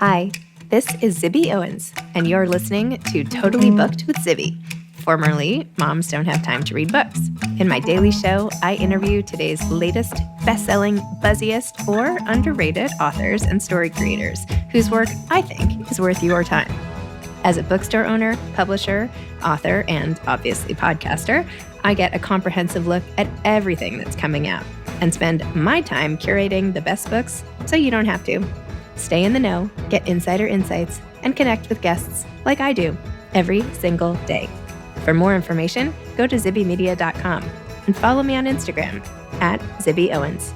Hi, this is Zibby Owens, and you're listening to Totally Booked with Zibby, formerly Moms Don't Have Time to Read Books. In my daily show, I interview today's latest best-selling, buzziest, or underrated authors and story creators whose work I think is worth your time. As a bookstore owner, publisher, author, and obviously podcaster, I get a comprehensive look at everything that's coming out and spend my time curating the best books so you don't have to. Stay in the know, get insider insights, and connect with guests like I do every single day. For more information, go to zibbymedia.com and follow me on Instagram at Zibby Owens.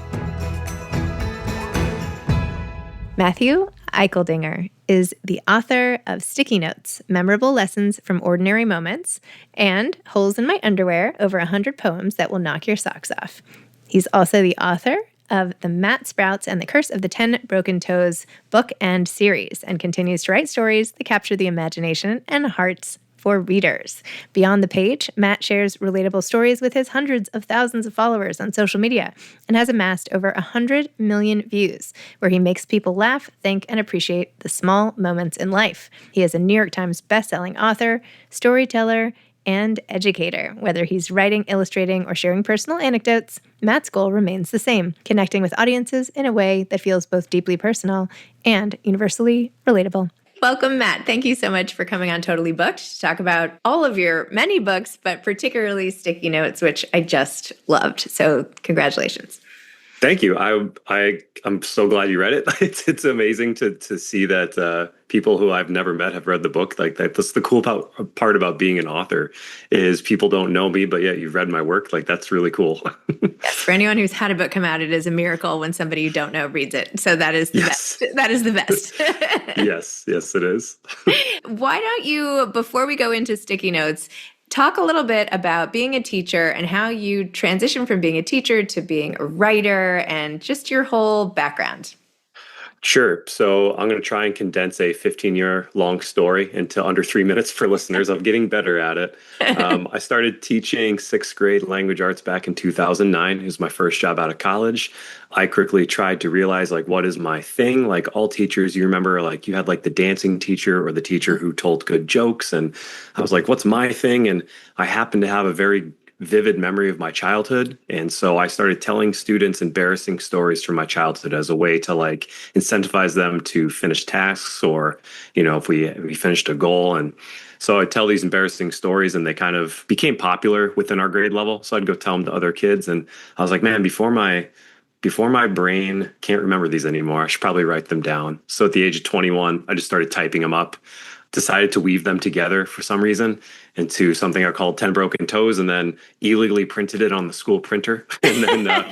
Matthew Eicheldinger is the author of Sticky Notes, Memorable Lessons from Ordinary Moments, and Holes in My Underwear, over 100 poems that will knock your socks off. He's also the author of the Matt Sprouts and the Curse of the 10 Broken Toes book and series, and continues to write stories that capture the imagination and hearts for readers. Beyond the page, Matt shares relatable stories with his hundreds of thousands of followers on social media and has amassed over 100 million views, where he makes people laugh, think, and appreciate the small moments in life. He is a New York Times bestselling author, storyteller, and educator. Whether he's writing, illustrating, or sharing personal anecdotes, Matt's goal remains the same: connecting with audiences in a way that feels both deeply personal and universally relatable. Welcome, Matt. Thank you so much for coming on Totally Booked to talk about all of your many books, but particularly Sticky Notes, which I just loved. So congratulations. Thank you. I'm so glad you read it. It's amazing to see that people who I've never met have read the book. Like that's the cool part about being an author, is people don't know me, but yet you've read my work. Like that's really cool. Yes, for anyone who's had a book come out, it is a miracle when somebody you don't know reads it. So that is the best. That is the best. Yes, it is. Why don't you, before we go into Sticky Notes, talk a little bit about being a teacher and how you transitioned from being a teacher to being a writer and just your whole background. Sure. So I'm going to try and condense a 15-year long story into under 3 minutes for listeners. I'm getting better at it. I started teaching sixth grade language arts back in 2009. It was my first job out of college. I quickly tried to realize, like, what is my thing? Like all teachers, you remember, like you had like the dancing teacher or the teacher who told good jokes. And I was like, what's my thing? And I happened to have a very vivid memory of my childhood. And so I started telling students embarrassing stories from my childhood as a way to like incentivize them to finish tasks, or, you know, if we finished a goal. And so I'd tell these embarrassing stories and they kind of became popular within our grade level. So I'd go tell them to other kids. And I was like, man, before my brain can't remember these anymore, I should probably write them down. So at the age of 21, I just started typing them up, decided to weave them together for some reason into something I called 10 Broken Toes, and then illegally printed it on the school printer, and then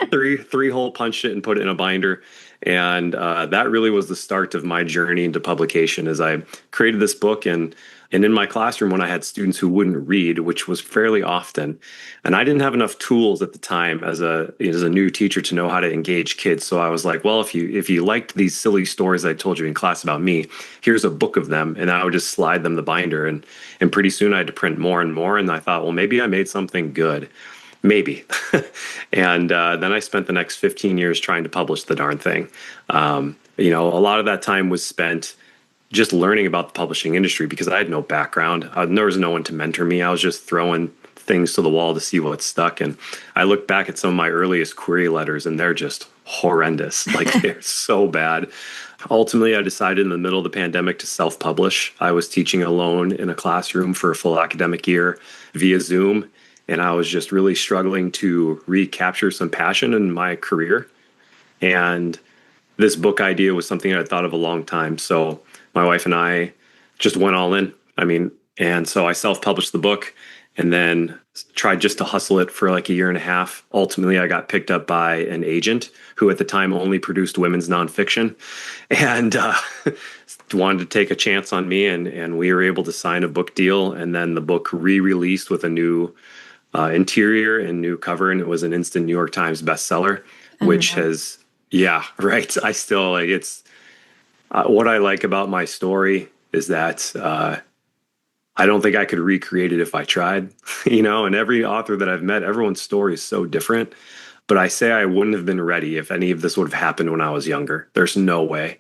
three hole punched it and put it in a binder. And that really was the start of my journey into publication, as I created this book. And in my classroom, when I had students who wouldn't read, which was fairly often, and I didn't have enough tools at the time as a new teacher to know how to engage kids. So I was like, well, if you liked these silly stories I told you in class about me, here's a book of them. And I would just slide them the binder. And pretty soon I had to print more and more. And I thought, well, maybe I made something good. Maybe. And then I spent the next 15 years trying to publish the darn thing. A lot of that time was spent just learning about the publishing industry, because I had no background. There was no one to mentor me. I was just throwing things to the wall to see what stuck. And I look back at some of my earliest query letters and they're just horrendous. Like they're so bad. Ultimately, I decided in the middle of the pandemic to self-publish. I was teaching alone in a classroom for a full academic year via Zoom. And I was just really struggling to recapture some passion in my career. And this book idea was something I thought of a long time. So my wife and I just went all in. And so I self-published the book and then tried just to hustle it for like a year and a half. Ultimately, I got picked up by an agent who at the time only produced women's nonfiction, and wanted to take a chance on me. And we were able to sign a book deal. And then the book re-released with a new interior and new cover. And it was an instant New York Times bestseller, which has, yeah, right. I still like it's what I like about my story is that I don't think I could recreate it if I tried, and every author that I've met, everyone's story is so different. But I say I wouldn't have been ready if any of this would have happened when I was younger. There's no way.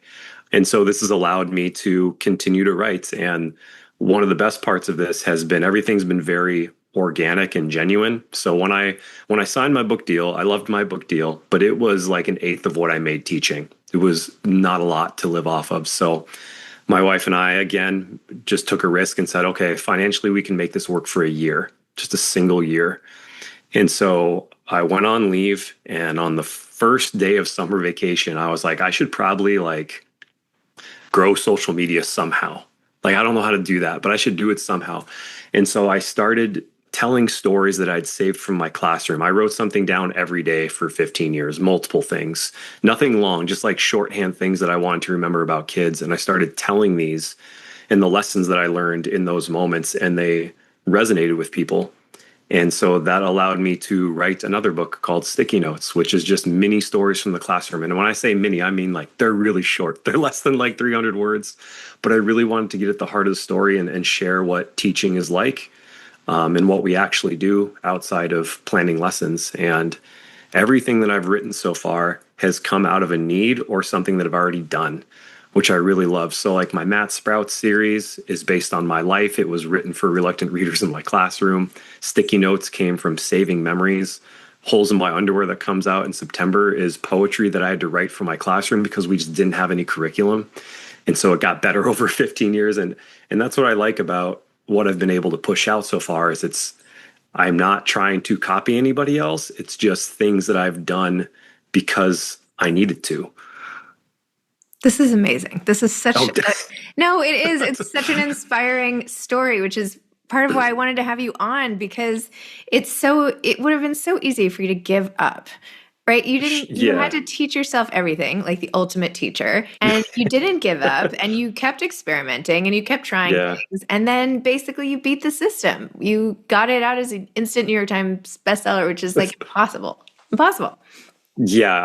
And so this has allowed me to continue to write. And one of the best parts of this has been everything's been very organic and genuine. So when I signed my book deal, I loved my book deal, but it was like an eighth of what I made teaching. It was not a lot to live off of. So my wife and I, again, just took a risk and said, okay, financially, we can make this work for a year, just a single year. And so I went on leave. And on the first day of summer vacation, I was like, I should probably like grow social media somehow. Like, I don't know how to do that, but I should do it somehow. And so I started telling stories that I'd saved from my classroom. I wrote something down every day for 15 years, multiple things, nothing long, just like shorthand things that I wanted to remember about kids. And I started telling these and the lessons that I learned in those moments, and they resonated with people. And so that allowed me to write another book called Sticky Notes, which is just mini stories from the classroom. And when I say mini, I mean like they're really short. They're less than like 300 words. But I really wanted to get at the heart of the story and share what teaching is like, and what we actually do outside of planning lessons. And everything that I've written so far has come out of a need or something that I've already done, which I really love. So like my Matt Sprouts series is based on my life. It was written for reluctant readers in my classroom. Sticky Notes came from saving memories. Holes in My Underwear that comes out in September is poetry that I had to write for my classroom because we just didn't have any curriculum. And so it got better over 15 years. And that's what I like about what I've been able to push out so far is I'm not trying to copy anybody else. It's just things that I've done because I needed to. This is amazing. This is such Oh, no, it is. It's such an inspiring story, which is part of why I wanted to have you on, because it would have been so easy for you to give up, right? You had to teach yourself everything, like the ultimate teacher, and you didn't give up, and you kept experimenting and you kept trying Yeah. things. And then basically you beat the system. You got it out as an instant New York Times bestseller, which is like impossible. Impossible. Yeah,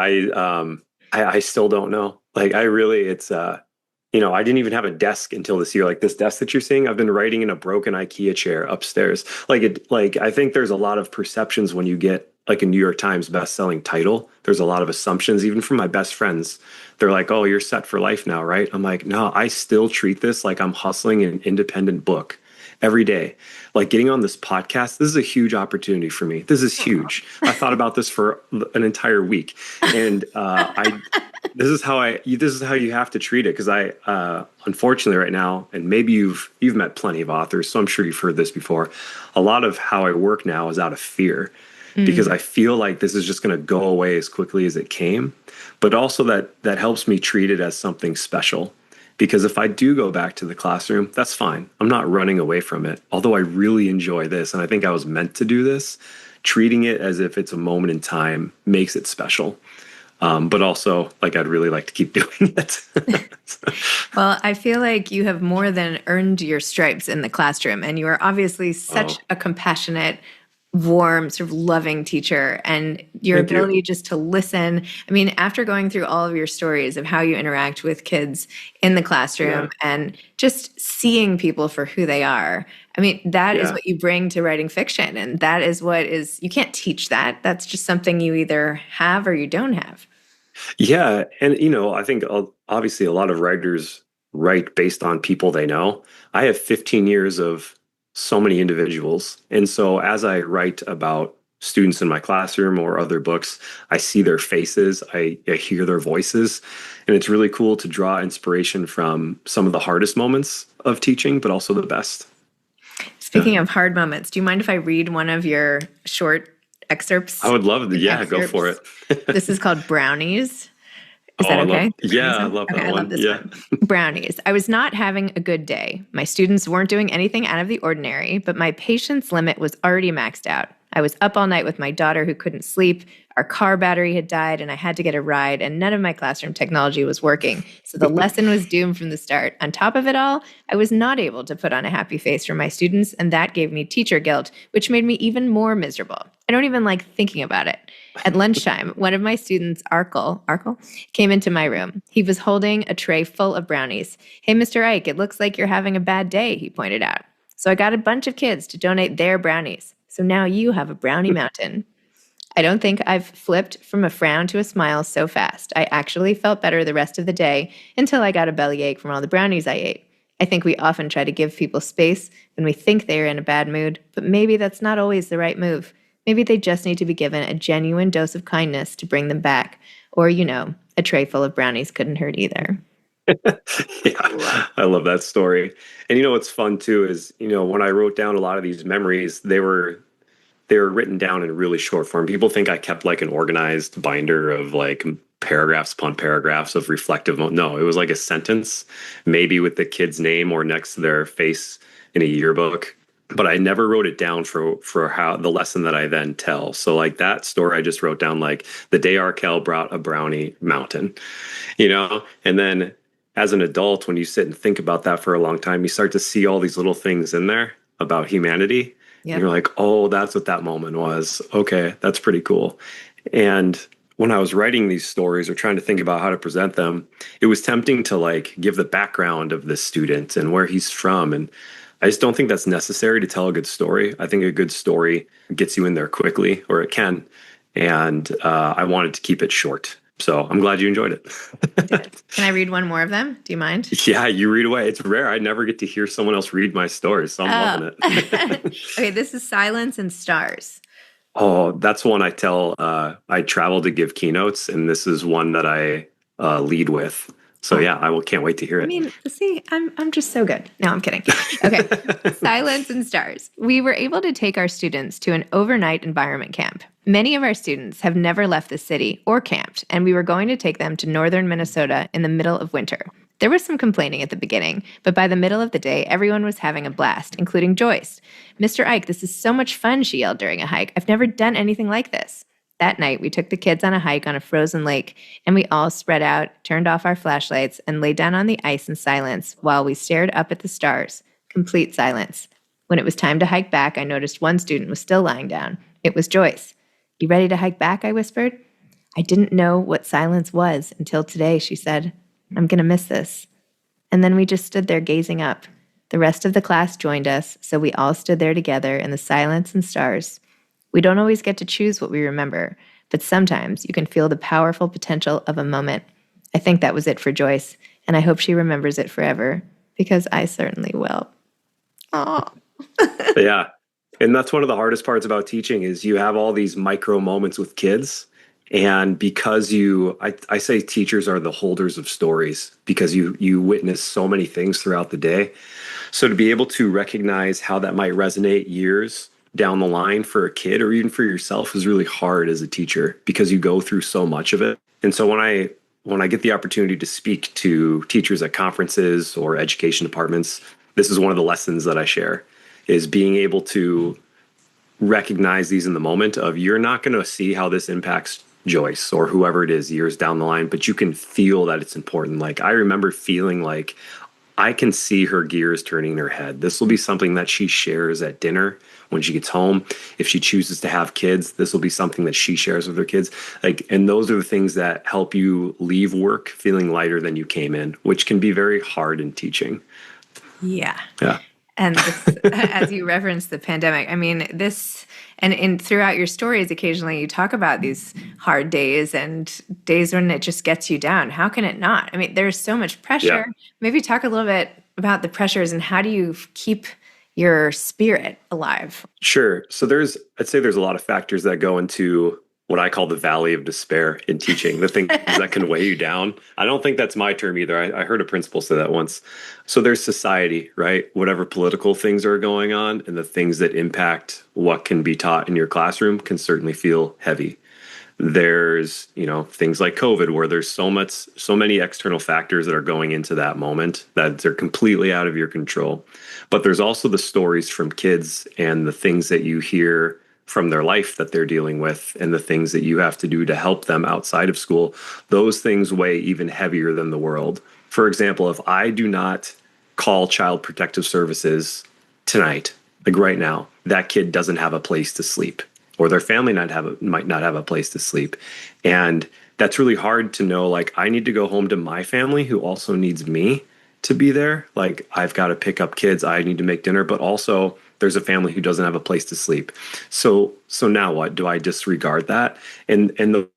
I still don't know. Like I really I didn't even have a desk until this year. Like this desk that you're seeing, I've been writing in a broken IKEA chair upstairs. Like I think there's a lot of perceptions when you get like a New York Times best-selling title. There's a lot of assumptions, even from my best friends. They're like, "Oh, you're set for life now, right?" I'm like, "No, I still treat this like I'm hustling an independent book every day." Like getting on this podcast, this is a huge opportunity for me. This is huge. I thought about this for an entire week, and I this is how you have to treat it, because unfortunately right now, and maybe you've met plenty of authors, so I'm sure you've heard this before. A lot of how I work now is out of fear, because I feel like this is just going to go away as quickly as it came, but also that helps me treat it as something special. Because if I do go back to the classroom, that's fine. I'm not running away from it. Although I really enjoy this, and I think I was meant to do this, treating it as if it's a moment in time makes it special. But also, like, I'd really like to keep doing it. Well, I feel like you have more than earned your stripes in the classroom, and you are obviously such a compassionate, warm, sort of loving teacher, and your Thank you. ability just to listen. I mean, after going through all of your stories of how you interact with kids in the classroom and just seeing people for who they are, I mean, that is what you bring to writing fiction. And that is you can't teach that. That's just something you either have or you don't have. Yeah. And, I think obviously a lot of writers write based on people they know. I have 15 years of so many individuals. And so as I write about students in my classroom or other books, I see their faces, I hear their voices. And it's really cool to draw inspiration from some of the hardest moments of teaching, but also the best. Speaking of hard moments, do you mind if I read one of your short excerpts? I would love to. Yeah, go for it. This is called Brownies. Is that okay? I love that one. I love this one. Brownies. I was not having a good day. My students weren't doing anything out of the ordinary, but my patience limit was already maxed out. I was up all night with my daughter who couldn't sleep. Our car battery had died and I had to get a ride, and none of my classroom technology was working. So the lesson was doomed from the start. On top of it all, I was not able to put on a happy face for my students, and that gave me teacher guilt, which made me even more miserable. I don't even like thinking about it. At lunchtime, one of my students, Arkle, came into my room. He was holding a tray full of brownies. "Hey, Mr. Ike, it looks like you're having a bad day," he pointed out. So I got a bunch of kids to donate their brownies. So now you have a brownie mountain. I don't think I've flipped from a frown to a smile so fast. I actually felt better the rest of the day until I got a bellyache from all the brownies I ate. I think we often try to give people space when we think they are in a bad mood, but maybe that's not always the right move. Maybe they just need to be given a genuine dose of kindness to bring them back. Or, a tray full of brownies couldn't hurt either. Yeah, I love that story. And what's fun too is, when I wrote down a lot of these memories, they were written down in really short form. People think I kept like an organized binder of like paragraphs upon paragraphs of reflective. No, it was like a sentence, maybe with the kid's name or next to their face in a yearbook. But I never wrote it down for how the lesson that I then tell. So like that story, I just wrote down like the day Arkell brought a brownie mountain, and then as an adult, when you sit and think about that for a long time, you start to see all these little things in there about humanity. And Yep. you're like, oh, that's what that moment was. Okay, that's pretty cool. And when I was writing these stories or trying to think about how to present them, it was tempting to like give the background of this student and where he's from. And I just don't think that's necessary to tell a good story. I think a good story gets you in there quickly, or it can. And I wanted to keep it short. So I'm glad you enjoyed it. I did. Can I read one more of them? Do you mind? Yeah, you read away. It's rare. I never get to hear someone else read my stories, so I'm loving it. Okay, this is Silence and Stars. Oh, that's one I tell. I travel to give keynotes, and this is one that I lead with. So yeah, can't wait to hear I it. mean, see, I'm just so good. No, I'm kidding. Okay. Silence and Stars. We were able to take our students to an overnight environment camp. Many of our students have never left the city or camped, and we were going to take them to northern Minnesota in the middle of winter. There was some complaining at the beginning, but by the middle of the day, everyone was having a blast, including Joyce. "Mr. Ike, this is so much fun," she yelled during a hike. "I've never done anything like this." That night, we took the kids on a hike on a frozen lake, and we all spread out, turned off our flashlights, and lay down on the ice in silence while we stared up at the stars. Complete silence. When it was time to hike back, I noticed one student was still lying down. It was Joyce. "You ready to hike back?" I whispered. "I didn't know what silence was until today," she said. "I'm going to miss this." And then we just stood there gazing up. The rest of the class joined us, so we all stood there together in the silence and stars. We don't always get to choose what we remember, but sometimes you can feel the powerful potential of a moment. I think that was it for Joyce, and I hope she remembers it forever, because I certainly will. Oh. Yeah. And that's one of the hardest parts about teaching is you have all these micro moments with kids. And because I say teachers are the holders of stories because you witness so many things throughout the day. So to be able to recognize how that might resonate years down the line for a kid or even for yourself is really hard as a teacher because you go through so much of it. And so when I get the opportunity to speak to teachers at conferences or education departments, this is one of the lessons that I share is being able to recognize these in the moment of you're not going to see how this impacts Joyce or whoever it is years down the line, but you can feel that it's important. Like I remember feeling like I can see her gears turning in her head. This will be something that she shares at dinner when she gets home. If she chooses to have kids, this will be something that she shares with her kids. And those are the things that help you leave work feeling lighter than you came in, which can be very hard in teaching. Yeah. Yeah. And this, as you referenced the pandemic, I mean, and throughout your stories, occasionally you talk about these hard days and days when it just gets you down. How can it not? I mean, there's so much pressure. Yeah. Maybe talk a little bit about the pressures and how do you keep your spirit alive? Sure. So I'd say there's a lot of factors that go into what I call the valley of despair in teaching, the things that can weigh you down. I don't think that's my term either. I heard a principal say that once. So there's society, right? Whatever political things are going on and the things that impact what can be taught in your classroom can certainly feel heavy. There's, things like COVID where there's so many external factors that are going into that moment that they're completely out of your control. But there's also the stories from kids and the things that you hear from their life that they're dealing with and the things that you have to do to help them outside of school. Those things weigh even heavier than the world. For example, if I do not call Child Protective Services tonight, like right now, that kid doesn't have a place to sleep or their family might not have a place to sleep. And that's really hard to know. Like, I need to go home to my family who also needs me to be there. Like, I've got to pick up kids. I need to make dinner, but also there's a family who doesn't have a place to sleep. So now what? Do I disregard that? And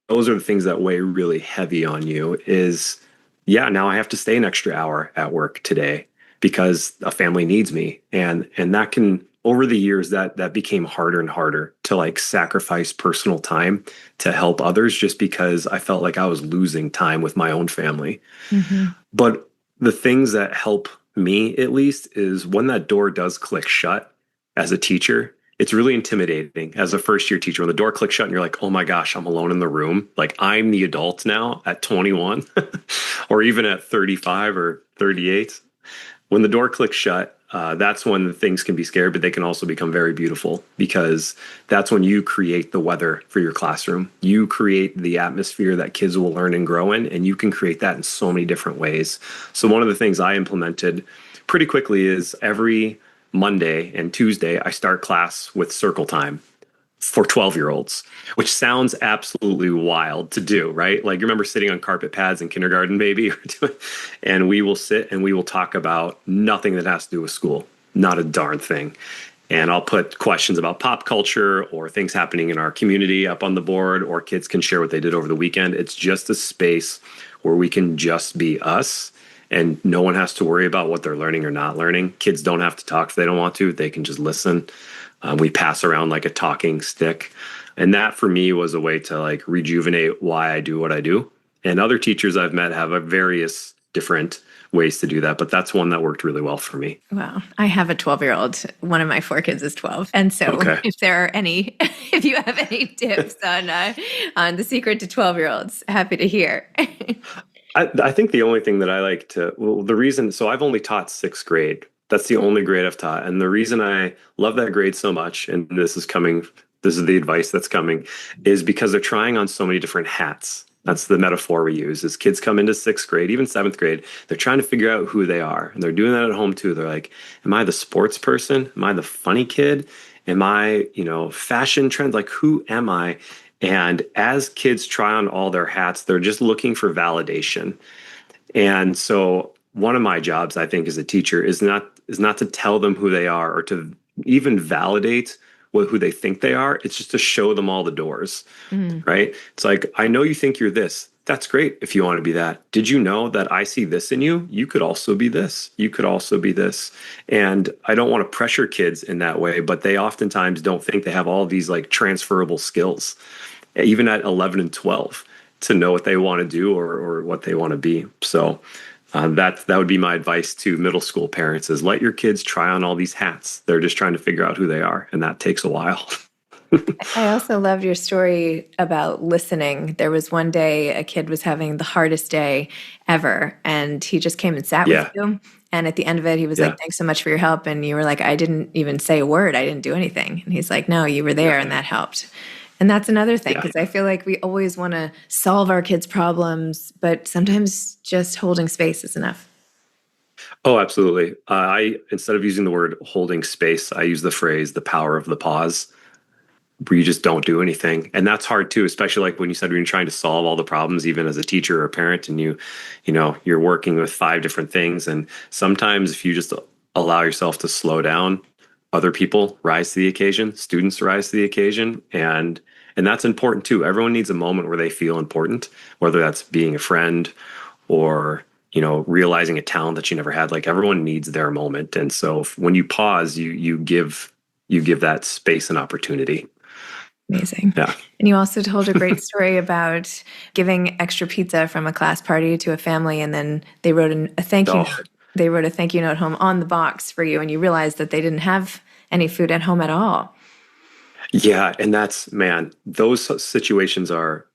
those are the things that weigh really heavy on you is, yeah, now I have to stay an extra hour at work today because a family needs me. And that can, over the years, that became harder and harder to like sacrifice personal time to help others just because I felt like I was losing time with my own family. Mm-hmm. But the things that help me, at least, is when that door does click shut as a teacher, it's really intimidating as a first year teacher. When the door clicks shut and you're like, oh my gosh, I'm alone in the room. Like I'm the adult now at 21 or even at 35 or 38. When the door clicks shut, that's when things can be scary, but they can also become very beautiful because that's when you create the weather for your classroom. You create the atmosphere that kids will learn and grow in, and you can create that in so many different ways. So one of the things I implemented pretty quickly is every Monday and Tuesday, I start class with circle time for 12-year-olds, which sounds absolutely wild to do, right? Like you remember sitting on carpet pads in kindergarten, maybe, and we will sit and we will talk about nothing that has to do with school, not a darn thing. And I'll put questions about pop culture or things happening in our community up on the board, or kids can share what they did over the weekend. It's just a space where we can just be us and no one has to worry about what they're learning or not learning. Kids don't have to talk if they don't want to. They can just listen. We pass around like a talking stick. And that for me was a way to like rejuvenate why I do what I do. And other teachers I've met have a various different ways to do that, but that's one that worked really well for me. Well, I have a 12-year-old. One of my 4 kids is 12. And so Okay. if there are any, if you have any tips on the secret to 12-year-olds, happy to hear. I think the only thing that I like to, well, the reason, so I've only taught 6th grade. That's the only grade I've taught. And the reason I love that grade so much, and this is the advice that's coming, is because they're trying on so many different hats. That's the metaphor we use is kids come into 6th grade, even 7th grade. They're trying to figure out who they are. And they're doing that at home too. They're like, am I the sports person? Am I the funny kid? Am I, fashion trend? Like, who am I? And as kids try on all their hats, they're just looking for validation. And so one of my jobs, I think, as a teacher is not to tell them who they are or to even validate who they think they are. It's just to show them all the doors, right? It's like, I know you think you're this. That's great if you want to be that. Did you know that I see this in you? You could also be this. You could also be this. And I don't want to pressure kids in that way, but they oftentimes don't think they have all these like transferable skills, even at 11 and 12, to know what they want to do or what they want to be. So that would be my advice to middle school parents is let your kids try on all these hats. They're just trying to figure out who they are. And that takes a while. I also loved your story about listening. There was one day a kid was having the hardest day ever, and he just came and sat with you. And at the end of it, he was like, thanks so much for your help. And you were like, I didn't even say a word. I didn't do anything. And he's like, no, you were there and that helped. And that's another thing, because I feel like we always want to solve our kids' problems, but sometimes just holding space is enough. Oh, absolutely. Instead of using the word holding space, I use the phrase, the power of the pause, where you just don't do anything. And that's hard too, especially like when you said when you're trying to solve all the problems, even as a teacher or a parent, and you're working with 5 different things. And sometimes if you just allow yourself to slow down, other people rise to the occasion, students rise to the occasion. And that's important too. Everyone needs a moment where they feel important, whether that's being a friend or, realizing a talent that you never had. Like everyone needs their moment. And so when you pause, you give that space and opportunity. Amazing. Yeah. And you also told a great story about giving extra pizza from a class party to a family, and then they wrote a thank you note. They wrote a thank you note home on the box for you, and you realized that they didn't have any food at home at all. Yeah, and those situations are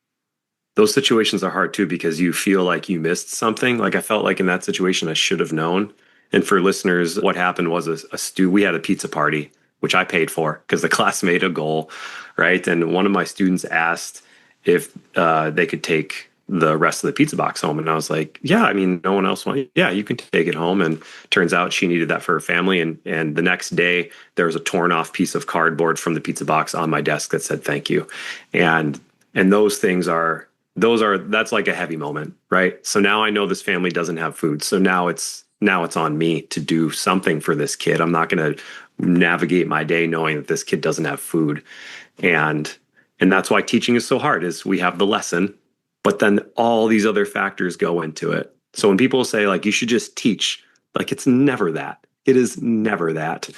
hard too because you feel like you missed something. Like I felt like in that situation I should have known. And for listeners, what happened was we had a pizza party, which I paid for because the class made a goal, right? And one of my students asked if they could take the rest of the pizza box home. And I was like, yeah, I mean, no one else wanted, yeah, you can take it home. And turns out she needed that for her family. And the next day there was a torn off piece of cardboard from the pizza box on my desk that said, thank you. And those things that's like a heavy moment, right? So now I know this family doesn't have food. So now it's now it's on me to do something for this kid. I'm not going to navigate my day knowing that this kid doesn't have food. And that's why teaching is so hard is we have the lesson, but then all these other factors go into it. So when people say like you should just teach, like it's never that. It is never that.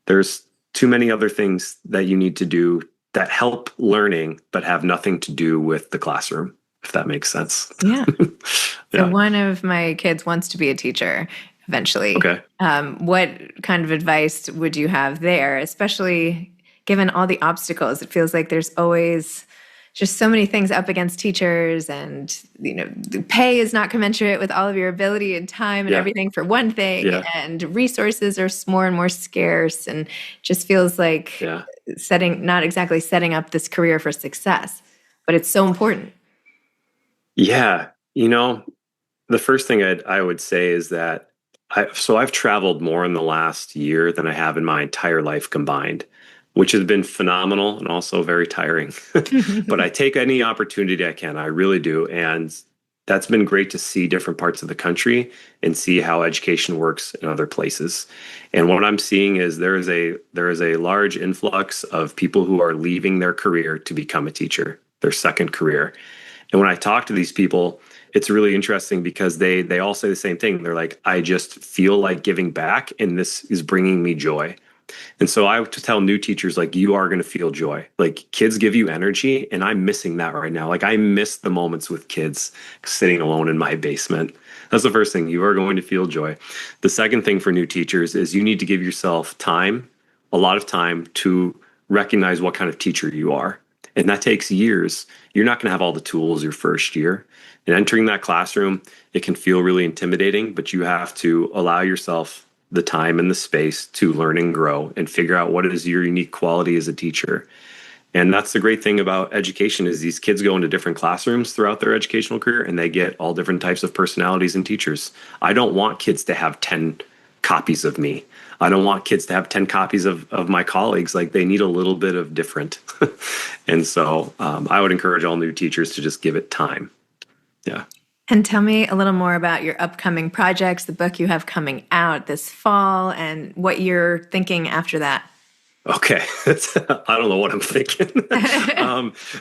There's too many other things that you need to do that help learning but have nothing to do with the classroom, if that makes sense. Yeah. So Yeah. one of my kids wants to be a teacher eventually. Okay. What kind of advice would you have there, especially given all the obstacles? It feels like there's always just so many things up against teachers, and the pay is not commensurate with all of your ability and time and Yeah. everything for one thing, Yeah. and resources are more and more scarce, and just feels like Yeah. not exactly setting up this career for success, but it's so important. Yeah. The first thing I would say is that I've traveled more in the last year than I have in my entire life combined, which has been phenomenal and also very tiring. But I take any opportunity I can. I really do. And that's been great to see different parts of the country and see how education works in other places. And what I'm seeing is there is a large influx of people who are leaving their career to become a teacher, their second career. And when I talk to these people, it's really interesting because they all say the same thing. They're like, I just feel like giving back, and this is bringing me joy. And so I have to tell new teachers, like, you are going to feel joy. Like, kids give you energy, and I'm missing that right now. Like, I miss the moments with kids sitting alone in my basement. That's the first thing. You are going to feel joy. The second thing for new teachers is you need to give yourself time, a lot of time, to recognize what kind of teacher you are. And that takes years. You're not going to have all the tools your first year. And entering that classroom, it can feel really intimidating, but you have to allow yourself the time and the space to learn and grow and figure out what is your unique quality as a teacher. And that's the great thing about education is these kids go into different classrooms throughout their educational career and they get all different types of personalities and teachers. I don't want kids to have 10 copies of me. I don't want kids to have 10 copies of my colleagues. Like, they need a little bit of different. And so I would encourage all new teachers to just give it time. Yeah. And tell me a little more about your upcoming projects, the book you have coming out this fall, and what you're thinking after that. Okay. I don't know what I'm thinking.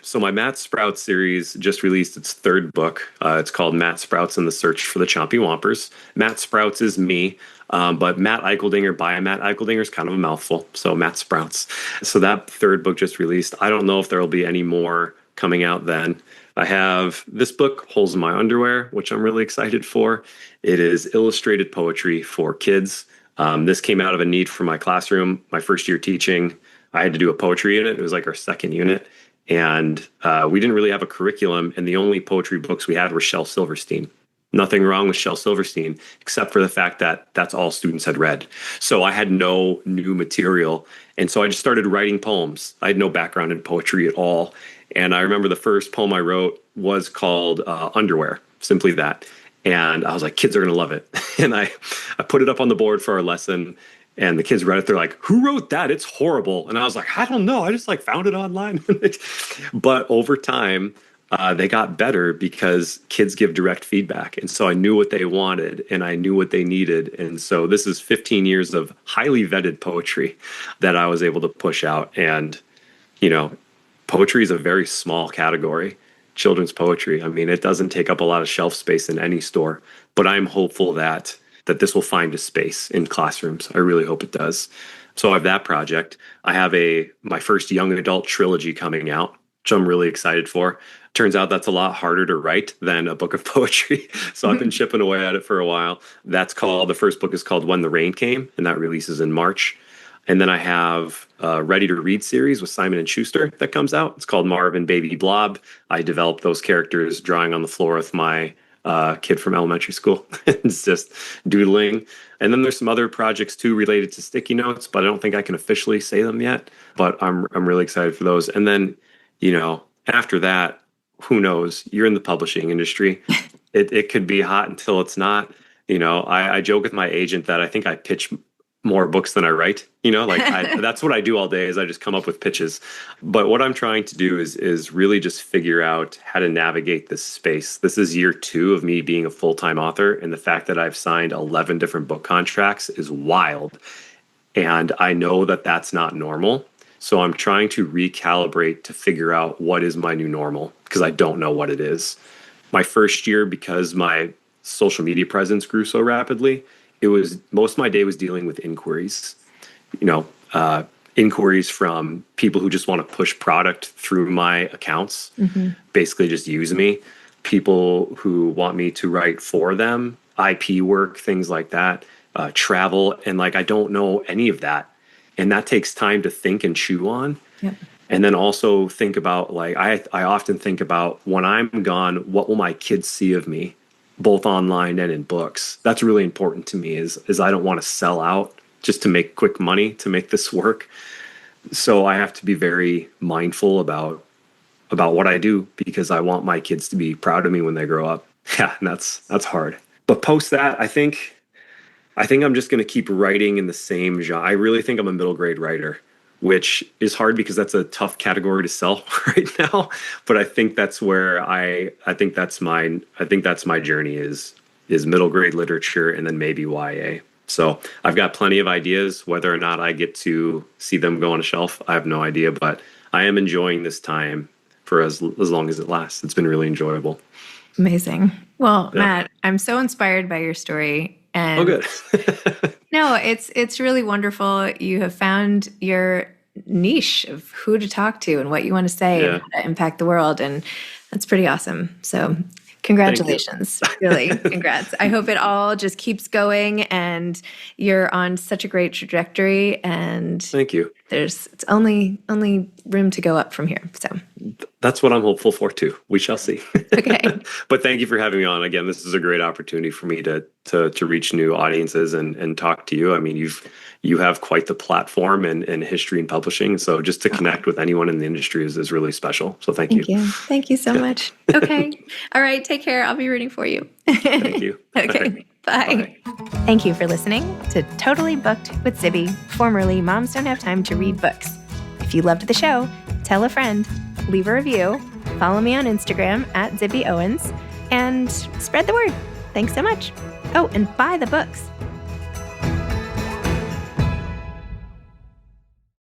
So my Matt Sprouts series just released its third book. It's called Matt Sprouts and the Search for the Chompy Wompers. Matt Sprouts is me, but Matt Eicheldinger by Matt Eicheldinger is kind of a mouthful. So Matt Sprouts. So that third book just released. I don't know if there will be any more coming out then. I have this book, Holes in My Underwear, which I'm really excited for. It is illustrated poetry for kids. This came out of a need for my classroom. My first year teaching, I had to do a poetry unit. It was like our second unit. And we didn't really have a curriculum. And the only poetry books we had were Shel Silverstein. Nothing wrong with Shel Silverstein, except for the fact that that's all students had read. So I had no new material. And so I just started writing poems. I had no background in poetry at all. And I remember the first poem I wrote was called Underwear, simply that. And I was like, kids are going to love it. And I put it up on the board for our lesson. And the kids read it. They're like, who wrote that? It's horrible. And I was like, I don't know. I just like found it online. But over time, they got better because kids give direct feedback. And so I knew what they wanted and I knew what they needed. And so this is 15 years of highly vetted poetry that I was able to push out. And, poetry is a very small category. Children's poetry. I mean, it doesn't take up a lot of shelf space in any store, but I'm hopeful that this will find a space in classrooms. I really hope it does. So I have that project. I have my first young adult trilogy coming out, which I'm really excited for. Turns out that's a lot harder to write than a book of poetry. So I've been chipping away at it for a while. The first book is called When the Rain Came, and that releases in March. And then I have a Ready to Read series with Simon & Schuster that comes out. It's called Marvin Baby Blob. I developed those characters drawing on the floor with my kid from elementary school. It's just doodling. And then there's some other projects too related to sticky notes, but I don't think I can officially say them yet. But I'm really excited for those. And then, after that, who knows? You're in the publishing industry. It could be hot until it's not. I joke with my agent that I think I pitch more books than I write. That's what I do all day is I just come up with pitches. But what I'm trying to do is really just figure out how to navigate this space. This is year 2 of me being a full-time author, and the fact that I've signed 11 different book contracts is wild. And I know that that's not normal. So I'm trying to recalibrate to figure out what is my new normal, because I don't know what it is. My first year, because my social media presence grew so rapidly, it was most of my day was dealing with inquiries, inquiries from people who just want to push product through my accounts, basically just use me, people who want me to write for them, IP work, things like that, travel. And I don't know any of that. And that takes time to think and chew on. Yep. And then also think about, I often think about when I'm gone, what will my kids see of me, both online and in books? That's really important to me is I don't want to sell out just to make quick money to make this work. So I have to be very mindful about what I do, because I want my kids to be proud of me when they grow up. Yeah, and that's hard. But post that, I think I'm just going to keep writing in the same genre. I really think I'm a middle grade writer, which is hard because that's a tough category to sell right now. But I think that's where I think that's my journey is middle grade literature, and then maybe YA. So I've got plenty of ideas. Whether or not I get to see them go on a shelf, I have no idea. But I am enjoying this time for as long as it lasts. It's been really enjoyable. Amazing. Well, yeah. Matt, I'm so inspired by your story. And oh, good. No, it's really wonderful. You have found your niche of who to talk to and what you want to say and how to impact the world. And that's pretty awesome. So congratulations. Really, congrats. I hope it all just keeps going and you're on such a great trajectory. And thank you. It's only room to go up from here. So that's what I'm hopeful for too. We shall see. Okay. But thank you for having me on. Again, this is a great opportunity for me to reach new audiences and talk to you. I mean, you have quite the platform and history in publishing. So just to connect with anyone in the industry is really special. So thank you. Thank you so much. Okay. All right. Take care. I'll be rooting for you. Thank you. Okay. Bye. Thank you for listening to Totally Booked with Zibby, formerly Moms Don't Have Time to Read Books. If you loved the show, tell a friend, leave a review, follow me on Instagram at Zibby Owens, and spread the word. Thanks so much. Oh, and buy the books.